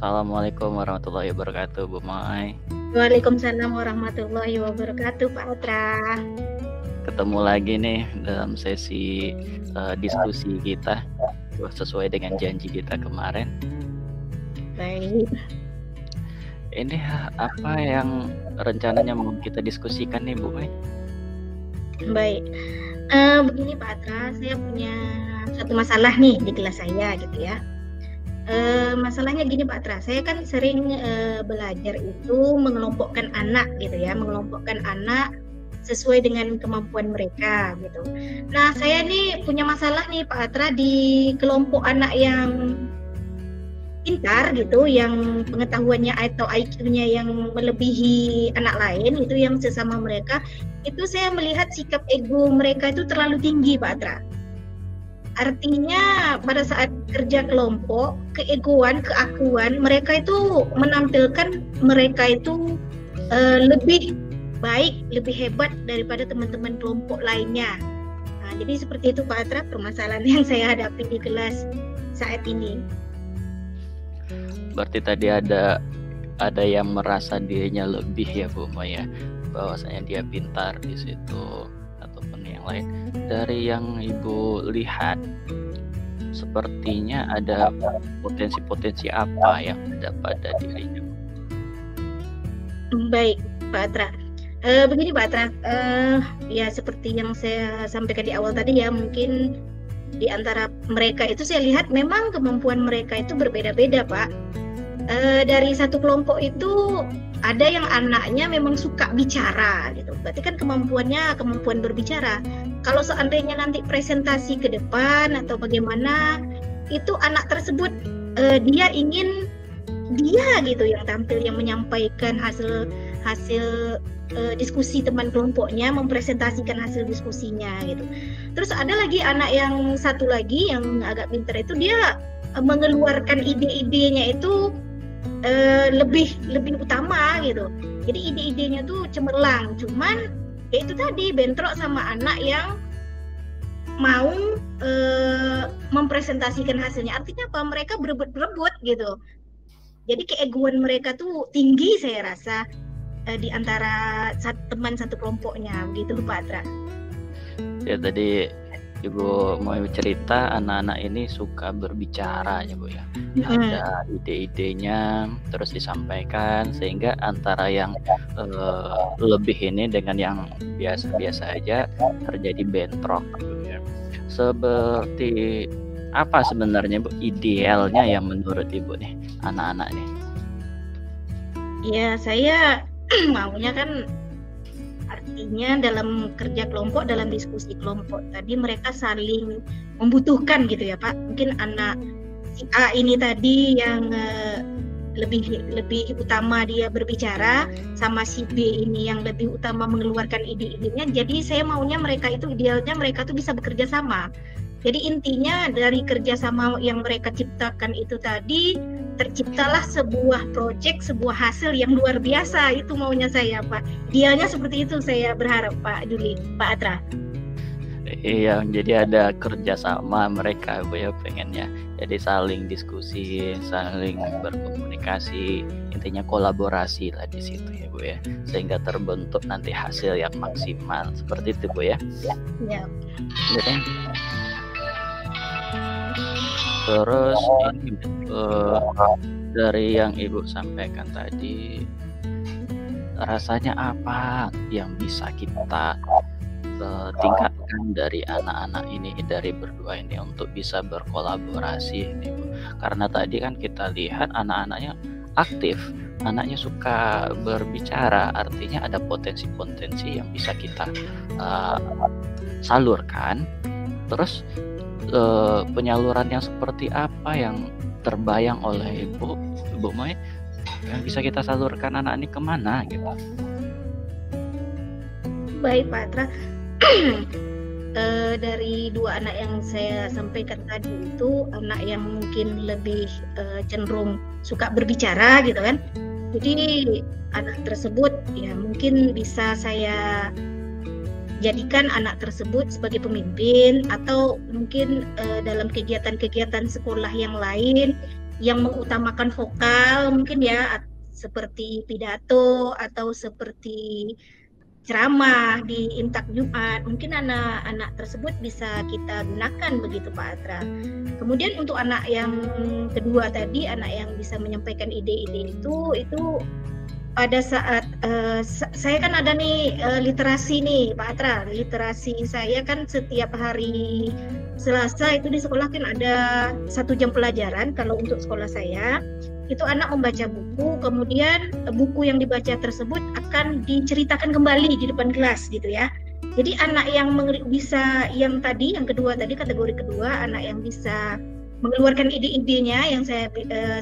Assalamualaikum warahmatullahi wabarakatuh, Bu Mai. Waalaikumsalam warahmatullahi wabarakatuh, Pak Atra. Ketemu lagi nih dalam sesi diskusi kita sesuai dengan janji kita kemarin. Baik. Ini apa yang rencananya mau kita diskusikan nih, Bu Mai? Baik. Begini Pak Atra, saya punya satu masalah nih di kelas saya gitu ya. Masalahnya gini Pak Atra, saya kan sering belajar itu mengelompokkan anak gitu ya, mengelompokkan anak sesuai dengan kemampuan mereka gitu. Nah saya nih punya masalah nih Pak Atra di kelompok anak yang pintar gitu, yang pengetahuannya atau IQ-nya yang melebihi anak lain itu, yang sesama mereka itu saya melihat sikap ego mereka itu terlalu tinggi Pak Atra. Artinya pada saat kerja kelompok, keegoan, keakuan mereka itu menampilkan mereka itu lebih baik, lebih hebat daripada teman-teman kelompok lainnya. Nah, jadi seperti itu Pak Atra permasalahan yang saya hadapi di kelas saat ini. Berarti tadi ada yang merasa dirinya lebih ya Bu Maya, bahwasanya dia pintar di situ ataupun yang lain. Dari yang Ibu lihat, sepertinya ada potensi-potensi apa yang ada pada dirinya? Baik Pak Atra. Begini Pak Atra, ya seperti yang saya sampaikan di awal tadi ya, mungkin di antara mereka itu saya lihat memang kemampuan mereka itu berbeda-beda Pak. Dari satu kelompok itu ada yang anaknya memang suka bicara gitu, berarti kan kemampuan berbicara. Kalau seandainya nanti presentasi ke depan atau bagaimana, itu anak tersebut dia ingin dia gitu yang tampil, yang menyampaikan hasil diskusi teman kelompoknya, mempresentasikan hasil diskusinya gitu. Terus ada lagi anak yang satu lagi yang agak pintar itu, dia mengeluarkan ide-idenya itu lebih utama gitu. Jadi ide-idenya tuh cemerlang, cuman ya itu tadi bentrok sama anak yang mau mempresentasikan hasilnya. Artinya apa? Mereka berebut gitu. Jadi keegoan mereka tuh tinggi saya rasa di antara teman satu kelompoknya, begitu Pak Atra. Ya tadi Ibu mau cerita anak-anak ini suka berbicara ya Bu ya. Ada ide-idenya terus disampaikan, sehingga antara yang lebih ini dengan yang biasa-biasa aja terjadi bentrok gitu ya. Seperti apa sebenarnya Bu idealnya yang menurut Ibu nih anak-anak nih? Ya saya maunya kan, artinya dalam kerja kelompok, dalam diskusi kelompok tadi mereka saling membutuhkan gitu ya Pak. Mungkin anak si A ini tadi yang lebih utama dia berbicara, sama si B ini yang lebih utama mengeluarkan ide-idenya. Jadi saya maunya mereka itu, idealnya mereka tuh bisa bekerja sama. Jadi intinya dari kerjasama yang mereka ciptakan itu tadi, terciptalah sebuah proyek, sebuah hasil yang luar biasa. Itu maunya saya Pak. Idealnya seperti itu saya berharap Pak Juli, Pak Atra. Iya, jadi ada kerjasama mereka Bu ya pengennya. Jadi saling diskusi, saling berkomunikasi, intinya kolaborasi lah di situ ya Bu ya. Sehingga terbentuk nanti hasil yang maksimal. Seperti itu Bu ya. Ya. Jadi, terus ini dari yang Ibu sampaikan tadi, rasanya apa yang bisa kita tingkatkan dari anak-anak ini, dari berdua ini untuk bisa berkolaborasi ini Bu? Karena tadi kan kita lihat anak-anaknya aktif, anaknya suka berbicara, artinya ada potensi-potensi yang bisa kita salurkan. Terus penyaluran yang seperti apa yang terbayang oleh Ibu Mai yang bisa kita salurkan anak ini kemana gitu? Baik Pak Atra. Dari dua anak yang saya sampaikan tadi itu anak yang mungkin lebih cenderung suka berbicara gitu kan. Jadi anak tersebut ya mungkin bisa saya jadikan anak tersebut sebagai pemimpin, atau mungkin dalam kegiatan-kegiatan sekolah yang lain yang mengutamakan vokal mungkin ya, seperti pidato atau seperti ceramah di Imtak Jumat, mungkin anak-anak tersebut bisa kita gunakan begitu Pak Atra. Kemudian untuk anak yang kedua tadi, anak yang bisa menyampaikan ide-ide itu pada saat saya kan ada nih literasi nih Pak Atra. Literasi saya kan setiap hari Selasa itu di sekolah kan ada 1 jam pelajaran. Kalau untuk sekolah saya itu anak membaca buku, kemudian buku yang dibaca tersebut akan diceritakan kembali di depan kelas gitu ya. Jadi anak yang bisa, yang kedua tadi, kategori kedua, anak yang bisa mengeluarkan ide-idenya yang saya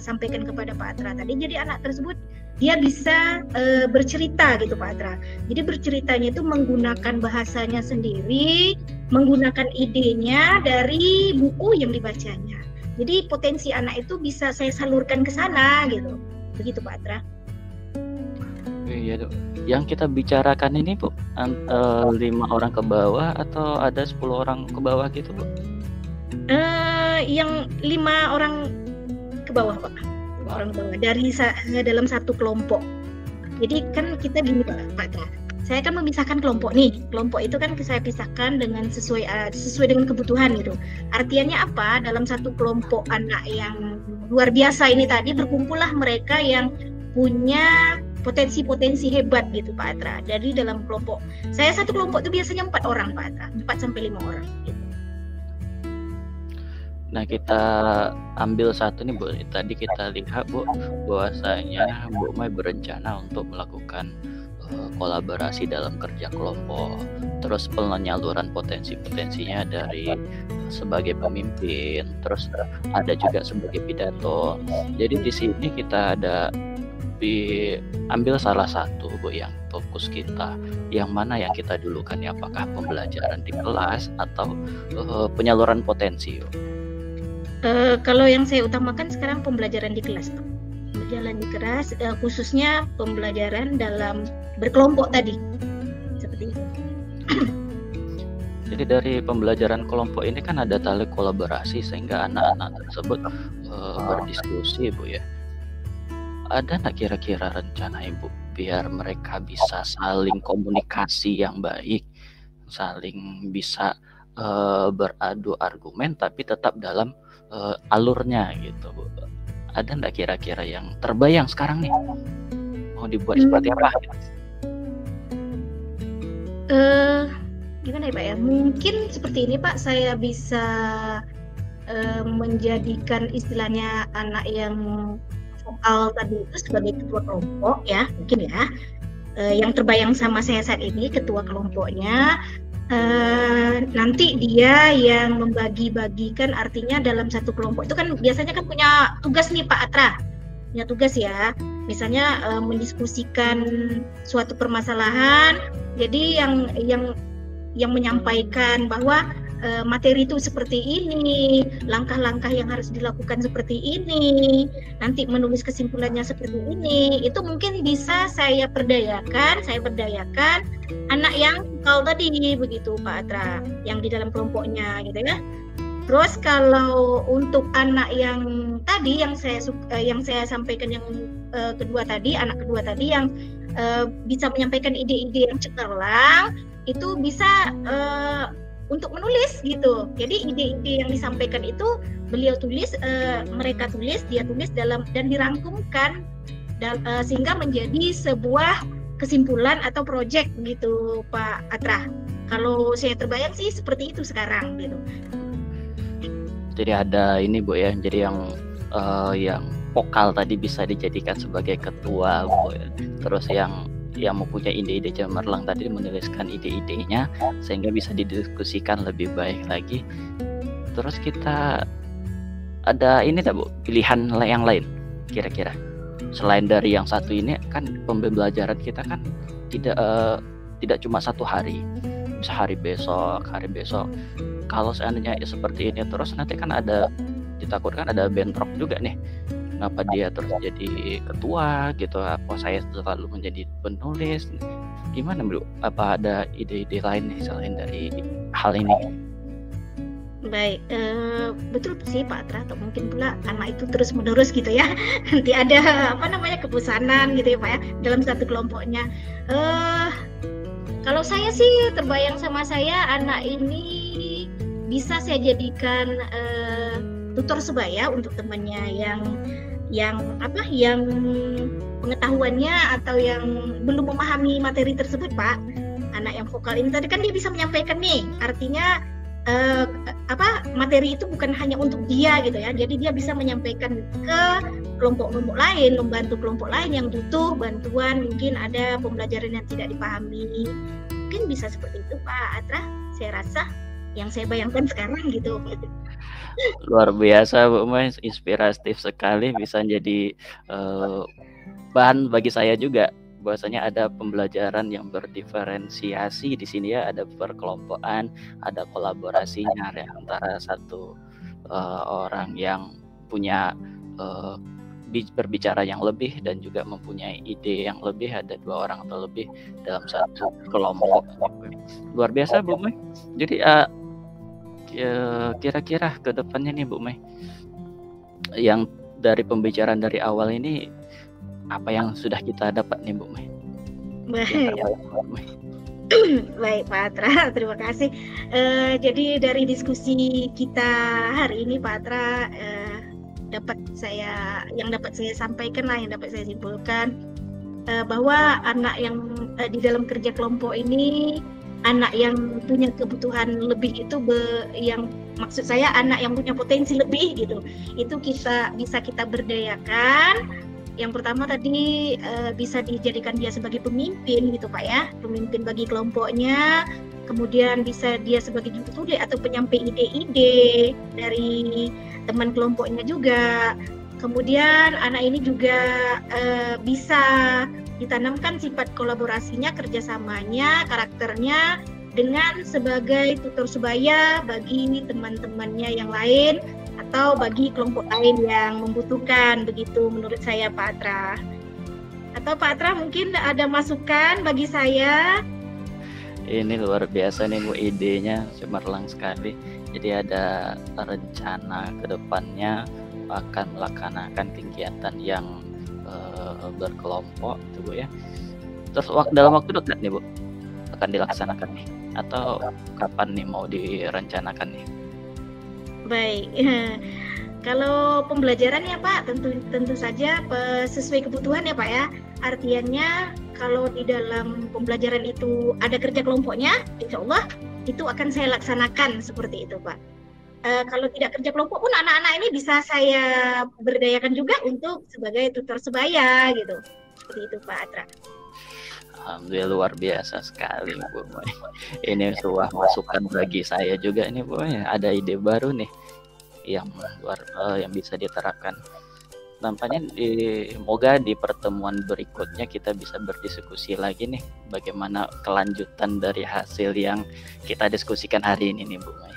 sampaikan kepada Pak Atra tadi. Jadi anak tersebut dia bisa bercerita gitu Pak Atra. Jadi berceritanya itu menggunakan bahasanya sendiri, menggunakan idenya dari buku yang dibacanya. Jadi potensi anak itu bisa saya salurkan ke sana gitu. Begitu Pak Atra. Iya, yang kita bicarakan ini Bu, 5 orang ke bawah atau ada 10 orang ke bawah gitu Bu? Yang 5 orang ke bawah Pak. 5 orang ke bawah dari dalam satu kelompok. Jadi kan kita gini Pak Atra. Saya kan memisahkan kelompok nih. Kelompok itu kan saya pisahkan dengan sesuai dengan kebutuhan gitu. Artinya apa? Dalam satu kelompok anak yang luar biasa ini tadi berkumpullah mereka yang punya potensi-potensi hebat gitu Pak Atra. Jadi dalam kelompok saya, satu kelompok itu biasanya 4 orang Pak Atra, 4-5 orang gitu. Nah, kita ambil satu nih Bu. Tadi kita lihat Bu, bahwasanya Bu Mai berencana untuk melakukan kolaborasi dalam kerja kelompok, terus penyaluran potensi-potensinya dari sebagai pemimpin, terus ada juga sebagai pidato. Jadi di sini kita ada diambil salah satu Bu yang fokus kita, yang mana yang kita dulukan ya, apakah pembelajaran di kelas atau penyaluran potensi Bu? Kalau yang saya utamakan sekarang pembelajaran di kelas Pak. Pembelajaran di kelas, khususnya pembelajaran dalam berkelompok tadi, seperti itu. Jadi dari pembelajaran kelompok ini kan ada tali kolaborasi sehingga anak-anak tersebut berdiskusi Bu ya. Ada nggak kira-kira rencana Ibu biar mereka bisa saling komunikasi yang baik, saling bisa beradu argumen tapi tetap dalam alurnya gitu Bu? Ada nggak kira-kira yang terbayang sekarang nih mau dibuat seperti apa? Gimana ya Pak ya? Mungkin seperti ini Pak, saya bisa menjadikan istilahnya anak yang vokal tadi itu sebagai ketua kelompok ya, mungkin ya. Yang terbayang sama saya saat ini ketua kelompoknya. Nanti dia yang membagi-bagikan, artinya dalam satu kelompok itu kan biasanya kan punya tugas nih Pak Atra, punya tugas ya, misalnya mendiskusikan suatu permasalahan. Jadi yang menyampaikan bahwa materi itu seperti ini, langkah-langkah yang harus dilakukan seperti ini, nanti menulis kesimpulannya seperti ini, itu mungkin bisa saya berdayakan anak yang vokal tadi begitu Pak Atra, yang di dalam kelompoknya gitu ya. Terus kalau untuk anak yang tadi yang saya sampaikan yang kedua tadi, anak kedua tadi yang bisa menyampaikan ide-ide yang cemerlang, itu bisa untuk menulis gitu. Jadi ide-ide yang disampaikan itu beliau tulis, mereka tulis, dia tulis dalam dan dirangkumkan sehingga menjadi sebuah kesimpulan atau project gitu Pak Atra. Kalau saya terbayang sih seperti itu sekarang gitu. Jadi ada ini Bu ya, jadi yang vokal tadi bisa dijadikan sebagai ketua Bu ya. Terus yang mempunyai ide-ide cemerlang tadi menuliskan ide-idenya sehingga bisa didiskusikan lebih baik lagi. terus kita ada ini tak Bu, pilihan yang lain kira-kira selain dari yang satu ini kan pembelajaran kita kan tidak cuma satu hari, bisa hari besok. Kalau seandainya seperti ini terus nanti kan ditakutkan ada bentrok juga nih. Kenapa dia terus jadi ketua gitu? Apa saya selalu menjadi penulis? Gimana Bro? Apa ada ide-ide lain nih selain dari hal ini? Baik, betul sih Pak Atra, atau mungkin pula karena itu terus menerus gitu ya. Nanti ada kebosanan gitu ya Pak ya dalam satu kelompoknya. Kalau saya sih terbayang sama saya anak ini bisa saya jadikan tutor sebaya untuk temannya yang pengetahuannya atau yang belum memahami materi tersebut Pak. Anak yang vokal ini tadi kan dia bisa menyampaikan nih, artinya materi itu bukan hanya untuk dia gitu ya. Jadi dia bisa menyampaikan ke kelompok-kelompok lain, membantu kelompok lain yang butuh bantuan, mungkin ada pembelajaran yang tidak dipahami. Mungkin bisa seperti itu Pak Atra, saya rasa yang saya bayangkan sekarang gitu. Luar biasa Bu Mai, inspiratif sekali, bisa jadi bahan bagi saya juga. Bahwasanya ada pembelajaran yang berdiferensiasi di sini ya, ada perkelompokan, ada kolaborasinya ya, antara satu orang yang punya berbicara yang lebih dan juga mempunyai ide yang lebih, ada 2 orang atau lebih dalam satu kelompok. Luar biasa Bu Mai. Jadi kira-kira ke depannya nih Bu Mai, yang dari pembicaraan dari awal ini apa yang sudah kita dapat nih Bu Mai? Baik Pak Atra, terima kasih. Jadi dari diskusi kita hari ini Pak Atra, dapat saya sampaikan lah, yang dapat saya simpulkan bahwa anak yang di dalam kerja kelompok ini, anak yang punya kebutuhan lebih itu yang maksud saya anak yang punya potensi lebih gitu, itu bisa kita berdayakan. Yang pertama tadi bisa dijadikan dia sebagai pemimpin gitu Pak ya, pemimpin bagi kelompoknya. Kemudian bisa dia sebagai juru tulis atau penyampai ide-ide dari teman kelompoknya juga. Kemudian anak ini juga bisa ditanamkan sifat kolaborasinya, kerjasamanya, karakternya dengan sebagai tutor sebaya bagi teman-temannya yang lain atau bagi kelompok lain yang membutuhkan, begitu menurut saya Pak Atra. Atau Pak Atra mungkin ada masukan bagi saya? Ini luar biasa nih Bu, idenya cemerlang sekali. Jadi ada rencana ke depannya akan melaksanakan kegiatan yang berkelompok gitu Bu ya. Terus dalam waktu dekat nih Bu akan dilaksanakan nih, atau kapan nih mau direncanakan nih? Baik, kalau pembelajaran ya Pak tentu saja sesuai kebutuhan ya Pak ya. Artinya kalau di dalam pembelajaran itu ada kerja kelompoknya, insya Allah itu akan saya laksanakan seperti itu Pak. Kalau tidak kerja kelompok pun anak-anak ini bisa saya berdayakan juga untuk sebagai tutor sebaya gitu. Seperti itu Pak Atra. Alhamdulillah, luar biasa sekali Bu. Ini sebuah masukan bagi saya juga ini Bu. Ada ide baru nih yang yang bisa diterapkan. Nampaknya semoga di pertemuan berikutnya kita bisa berdiskusi lagi nih bagaimana kelanjutan dari hasil yang kita diskusikan hari ini nih Bu Mai.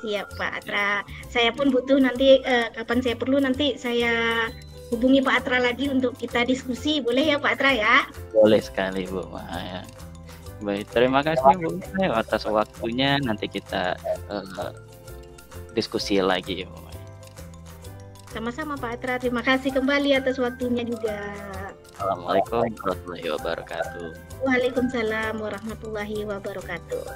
Siap Pak Atra. Saya pun butuh nanti kapan saya perlu nanti saya hubungi Pak Atra lagi untuk kita diskusi, boleh ya Pak Atra ya? Boleh sekali Bu Maya. Baik, terima kasih Bu Maya atas waktunya. Nanti kita diskusi lagi Bu Maya. Sama-sama Pak Atra, terima kasih kembali atas waktunya juga. Assalamualaikum warahmatullahi wabarakatuh. Waalaikumsalam warahmatullahi wabarakatuh.